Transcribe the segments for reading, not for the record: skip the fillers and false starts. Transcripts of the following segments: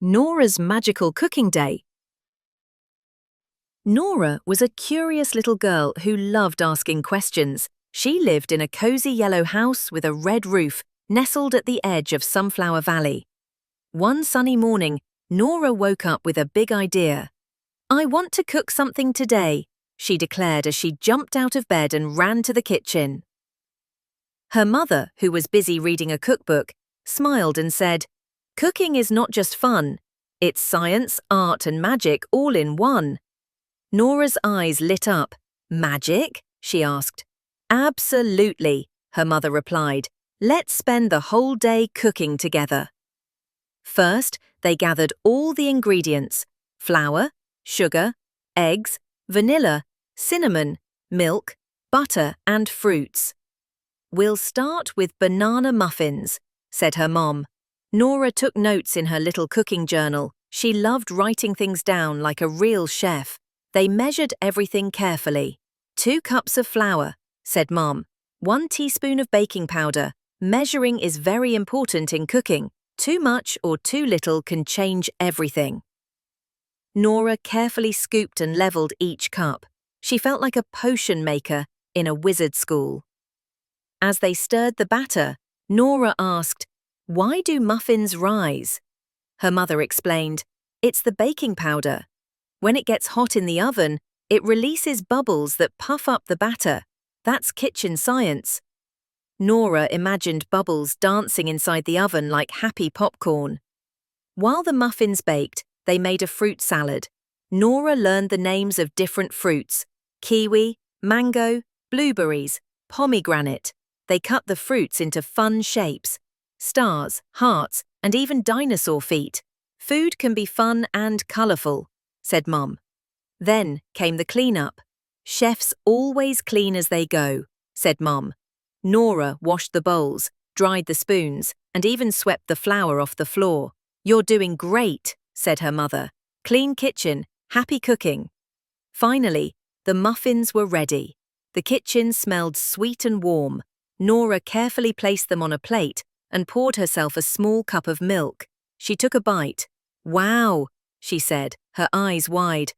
Nora's magical cooking day. Nora was a curious little girl who loved asking questions. She lived in a cozy yellow house with a red roof, nestled at the edge of Sunflower Valley. One sunny morning, Nora woke up with a big idea. "I want to cook something today," she declared as she jumped out of bed and ran to the kitchen. Her mother, who was busy reading a cookbook, smiled and said, "Cooking is not just fun. It's science, art, and magic all in one." Nora's eyes lit up. "Magic?" she asked. "Absolutely," her mother replied. "Let's spend the whole day cooking together." First, they gathered all the ingredients: flour, sugar, eggs, vanilla, cinnamon, milk, butter, and fruits. "We'll start with banana muffins," said her mom. Nora took notes in her little cooking journal. She loved writing things down like a real chef. They measured everything carefully. 2 cups of flour, said Mom. 1 teaspoon of baking powder. Measuring is very important in cooking. Too much or too little can change everything. Nora carefully scooped and leveled each cup. She felt like a potion maker in a wizard school. As they stirred the batter, Nora asked, "Why do muffins rise?" Her mother explained, "It's the baking powder. When it gets hot in the oven, it releases bubbles that puff up the batter. That's kitchen science." Nora imagined bubbles dancing inside the oven like happy popcorn. While the muffins baked, they made a fruit salad. Nora learned the names of different fruits: kiwi, mango, blueberries, pomegranate. They cut the fruits into fun shapes: stars, hearts, and even dinosaur feet. "Food can be fun and colourful," said Mom. Then came the cleanup. "Chefs always clean as they go," said Mom. Nora washed the bowls, dried the spoons, and even swept the flour off the floor. "You're doing great," said her mother. "Clean kitchen, happy cooking." Finally, the muffins were ready. The kitchen smelled sweet and warm. Nora carefully placed them on a plate and poured herself a small cup of milk. She took a bite. "Wow," she said, her eyes wide.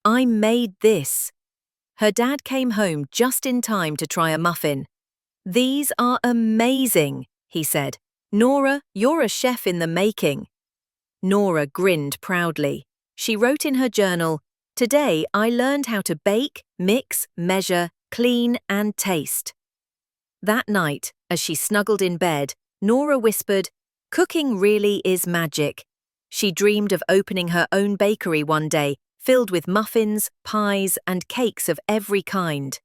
"I made this." Her dad came home just in time to try a muffin. "These are amazing," he said. "Nora, you're a chef in the making." Nora grinned proudly. She wrote in her journal, "Today I learned how to bake, mix, measure, clean, and taste." That night, as she snuggled in bed, Nora whispered, "Cooking really is magic." She dreamed of opening her own bakery one day, filled with muffins, pies, and cakes of every kind.